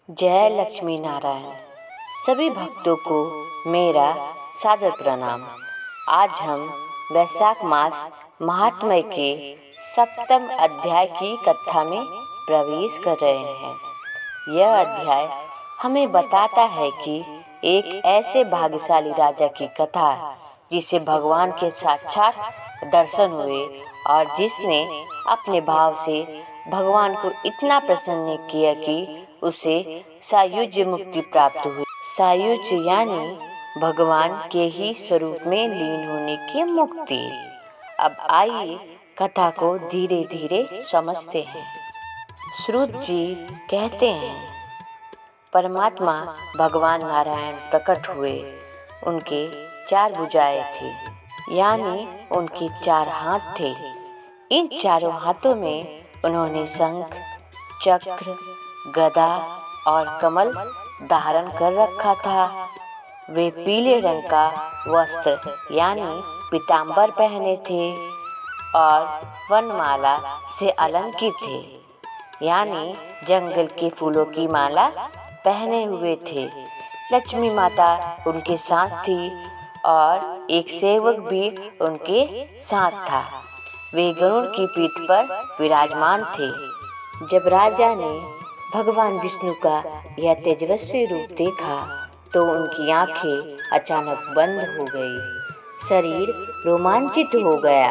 जय लक्ष्मी नारायण। सभी भक्तों को मेरा सादर प्रणाम। आज हम वैशाख मास महात्म्य के सप्तम अध्याय की कथा में प्रवेश कर रहे हैं। यह अध्याय हमें बताता है कि एक ऐसे भाग्यशाली राजा की कथा जिसे भगवान के साक्षात दर्शन हुए और जिसने अपने भाव से भगवान को इतना प्रसन्न किया कि उसे सायुज्य मुक्ति प्राप्त हुई। सायुज्य यानी भगवान के ही स्वरूप में लीन होने की मुक्ति। अब आइए कथा को धीरे धीरे समझते हैं। श्रुत जी कहते हैं, परमात्मा भगवान नारायण प्रकट हुए। उनके 4 भुजाएं थी, यानी उनके 4 हाथ थे। इन चारों हाथों में उन्होंने शंख, चक्र, गदा और कमल धारण कर रखा था। वे पीले रंग का वस्त्र यानी पीतांबर पहने थे और वनमाला से अलंकृत थे, यानी जंगल के फूलों की माला पहने हुए थे। लक्ष्मी माता उनके साथ थी और एक सेवक भी उनके साथ था। वे गरुड़ की पीठ पर विराजमान थे। जब राजा ने भगवान विष्णु का यह तेजस्वी रूप देखा तो उनकी आंखें अचानक बंद हो गई। शरीर रोमांचित हो गया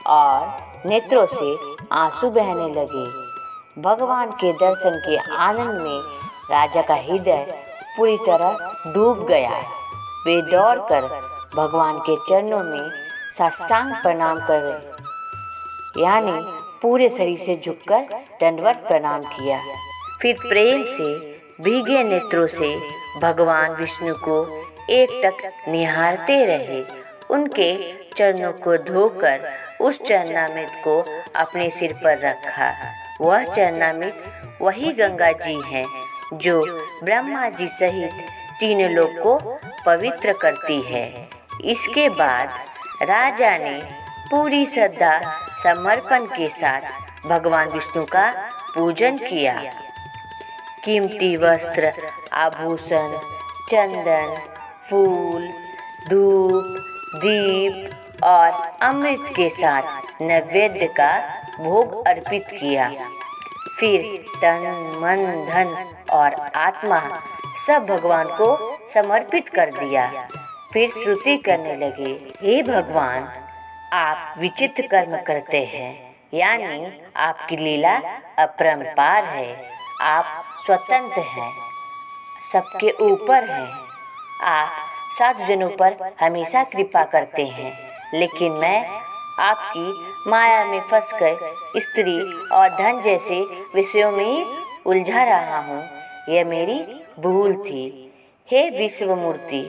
और नेत्रों से आंसू बहने लगे। भगवान के दर्शन के आनंद में राजा का हृदय पूरी तरह डूब गया। वे दौड़कर भगवान के चरणों में साष्टांग प्रणाम कर यानी पूरे शरीर से झुककर दंडवत प्रणाम किया। फिर प्रेम से भीगे नेत्रों से भगवान विष्णु को एकटक निहारते रहे। उनके चरणों को धोकर उस चरणामृत को अपने सिर पर रखा। वह चरणामृत वही गंगा जी हैं जो ब्रह्मा जी सहित 3 लोक को पवित्र करती है। इसके बाद राजा ने पूरी श्रद्धा समर्पण के साथ भगवान विष्णु का पूजन किया। कीमती वस्त्र, आभूषण, चंदन, फूल, धूप, दीप और अमृत के साथ नैवेद्य का भोग अर्पित किया। फिर तन, मन, धन और आत्मा सब भगवान को समर्पित कर दिया। फिर स्तुति करने लगे, हे भगवान, आप विचित्र कर्म करते हैं, यानी आपकी लीला अपरंपार है। आप स्वतंत्र हैं, सबके ऊपर हैं। आप साधु जनों पर हमेशा कृपा करते हैं, लेकिन मैं आपकी माया में फंसकर स्त्री और धन जैसे विषयों में ही उलझा रहा हूँ। यह मेरी भूल थी। हे विश्वमूर्ति,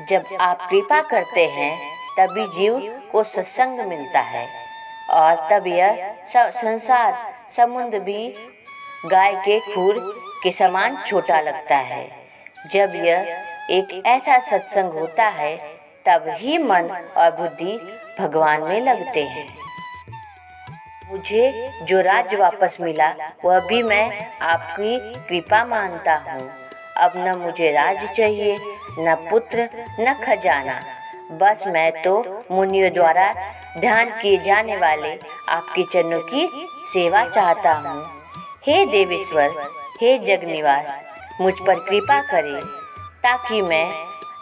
जब आप कृपा करते हैं तभी जीव को सत्संग मिलता है और तब यह संसार समुद्र भी गाय के खूर के समान छोटा लगता है। जब यह एक ऐसा सत्संग होता है तब ही मन और बुद्धि भगवान में लगते हैं। मुझे जो राज्य वापस मिला वह भी मैं आपकी कृपा मानता हूँ। अब न मुझे राज्य चाहिए, न पुत्र, न खजाना। बस मैं तो मुनियों द्वारा ध्यान किए जाने वाले आपके चरणों की सेवा चाहता हूँ। हे देवेश्वर, हे जगनिवास, मुझ पर कृपा करें ताकि मैं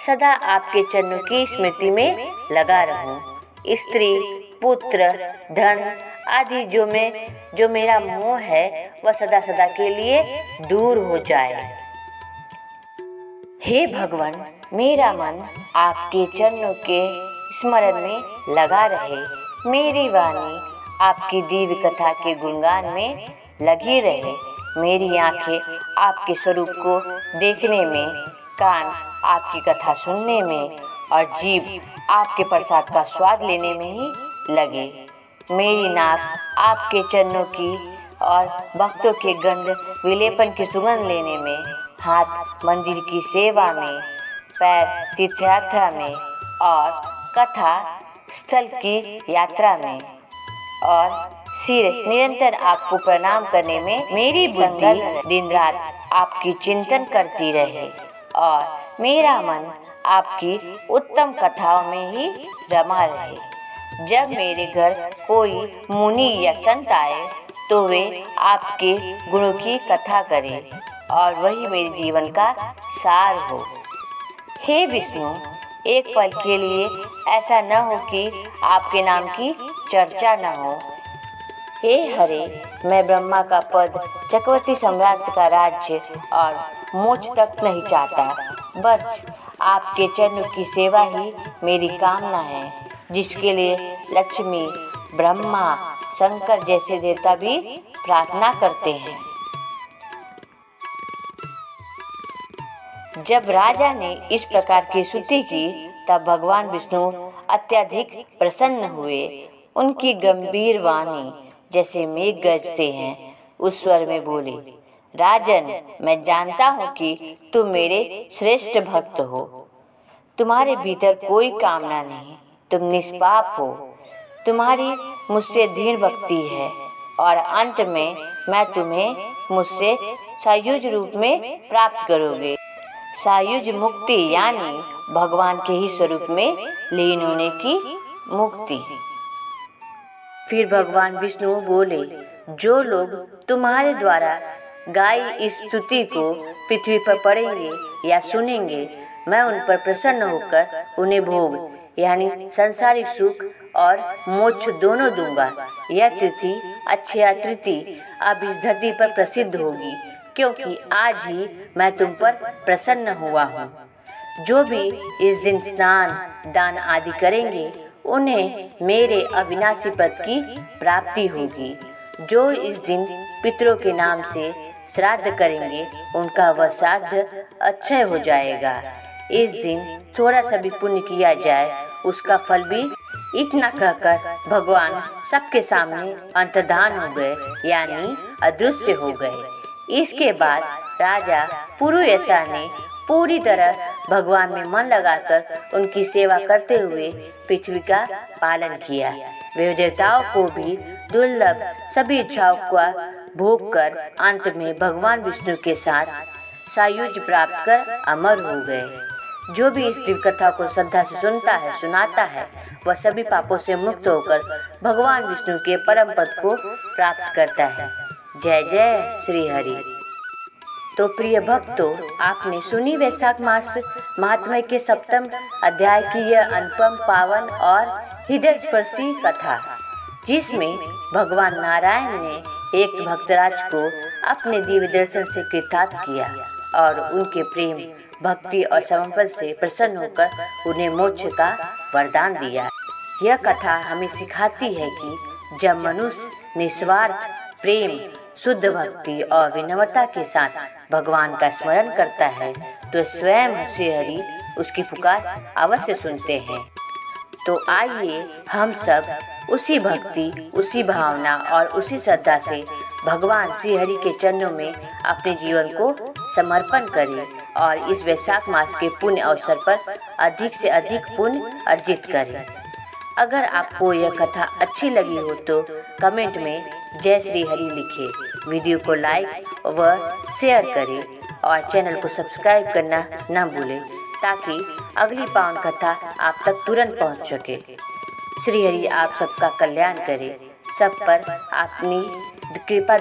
सदा आपके चरणों की स्मृति में लगा रहूं। स्त्री, पुत्र, धन आदि जो मेरा मोह है वह सदा सदा के लिए दूर हो जाए। हे भगवान, मेरा मन आपके चरणों के स्मरण में लगा रहे। मेरी वाणी आपकी दिव्य कथा के गुणगान में लगी रहे। मेरी आंखें आपके स्वरूप को देखने में, कान आपकी कथा सुनने में और जीभ आपके प्रसाद का स्वाद लेने में ही लगे। मेरी नाक आपके चरणों की और भक्तों के गंध विलेपन की सुगंध लेने में, हाथ मंदिर की सेवा में, पैर तीर्थयात्रा में और कथा स्थल की यात्रा में और सिर निरंतर आपको प्रणाम करने में मेरी बुद्धि दिन रात आपकी चिंतन करती रहे और मेरा मन आपकी उत्तम कथाओं में ही रमा रहे। जब मेरे घर कोई मुनि या संत आए तो वे आपके गुणों की कथा करें और वही मेरे जीवन का सार हो। हे विष्णु, एक पल के लिए ऐसा न हो कि आपके नाम की चर्चा न हो। हे हरे, मैं ब्रह्मा का पद, चक्रवर्ती सम्राट का राज्य और मोक्ष तक नहीं चाहता। बस आपके चरणों की सेवा ही मेरी कामना है, जिसके लिए लक्ष्मी, ब्रह्मा, शंकर जैसे देवता भी प्रार्थना करते हैं। जब राजा ने इस प्रकार की स्तुति की तब भगवान विष्णु अत्यधिक प्रसन्न हुए। उनकी गंभीर वाणी जैसे मेघ गरजते हैं उस स्वर में बोले, राजन, मैं जानता हूँ कि तुम मेरे श्रेष्ठ भक्त हो। तुम्हारे भीतर कोई कामना नहीं, तुम निष्पाप हो। तुम्हारी मुझसे दृढ़ भक्ति है और अंत में मैं तुम्हें मुझसे सायुज रूप में प्राप्त करोगे। सायुज मुक्ति यानी भगवान के ही स्वरूप में लीन होने की मुक्ति। फिर भगवान विष्णु बोले, जो लोग तुम्हारे द्वारा गाई इस स्तुति को पृथ्वी पर पढ़ेंगे या सुनेंगे, मैं उन पर प्रसन्न होकर उन्हें भोग यानी सांसारिक सुख और मोक्ष दोनों दूंगा। यह तिथि अक्षया तृतीय अब इस धरती पर प्रसिद्ध होगी, क्योंकि आज ही मैं तुम पर प्रसन्न हुआ हूँ। जो भी इस दिन स्नान, दान आदि करेंगे उन्हें मेरे अविनाशी पद की प्राप्ति होगी। जो इस दिन पितरों के नाम से श्राद्ध करेंगे उनका वह श्राद्ध अक्षय हो जाएगा। इस दिन थोड़ा सा भी पुण्य किया जाए उसका फल भी। इतना कहकर भगवान सबके सामने अंतर्धान हो गए यानी अदृश्य हो गए। इसके बाद राजा पुरुयशा ने पूरी तरह भगवान में मन लगाकर उनकी सेवा करते हुए पृथ्वी का पालन किया। वे देवताओं को भी दुर्लभ सभी इच्छाओं का भोग कर अंत में भगवान विष्णु के साथ सायुज प्राप्त कर अमर हो गए। जो भी इस दिव्य कथा को श्रद्धा से सुनता है, सुनाता है, वह सभी पापों से मुक्त होकर भगवान विष्णु के परम पद को प्राप्त करता है। जय जय श्री हरि। तो प्रिय भक्तों, आपने सुनी वैशाख मास महात्म्य के सप्तम अध्याय की यह अनुपम, पावन और हृदय स्पर्शी कथा, जिसमें भगवान नारायण ने एक भक्तराज को अपने दिव्य दर्शन से कृतार्थ किया और उनके प्रेम, भक्ति और समर्पण से प्रसन्न होकर उन्हें मोक्ष का वरदान दिया। यह कथा हमें सिखाती है कि जब मनुष्य निस्वार्थ प्रेम, शुद्ध भक्ति और विनम्रता के साथ भगवान का स्मरण करता है तो स्वयं श्री हरि उसकी पुकार अवश्य सुनते हैं। तो आइए हम सब उसी भक्ति, उसी भावना और उसी श्रद्धा से भगवान श्री हरि के चरणों में अपने जीवन को समर्पण करें और इस वैशाख मास के पुण्य अवसर पर अधिक से अधिक पुण्य अर्जित करें। अगर आपको यह कथा अच्छी लगी हो तो कमेंट में जय श्री हरि लिखें, वीडियो को लाइक व शेयर करें और चैनल को सब्सक्राइब करना न भूलें ताकि अगली पावन कथा आप तक तुरंत पहुंच सके। श्री हरि आप सबका कल्याण करे, सब पर अपनी कृपा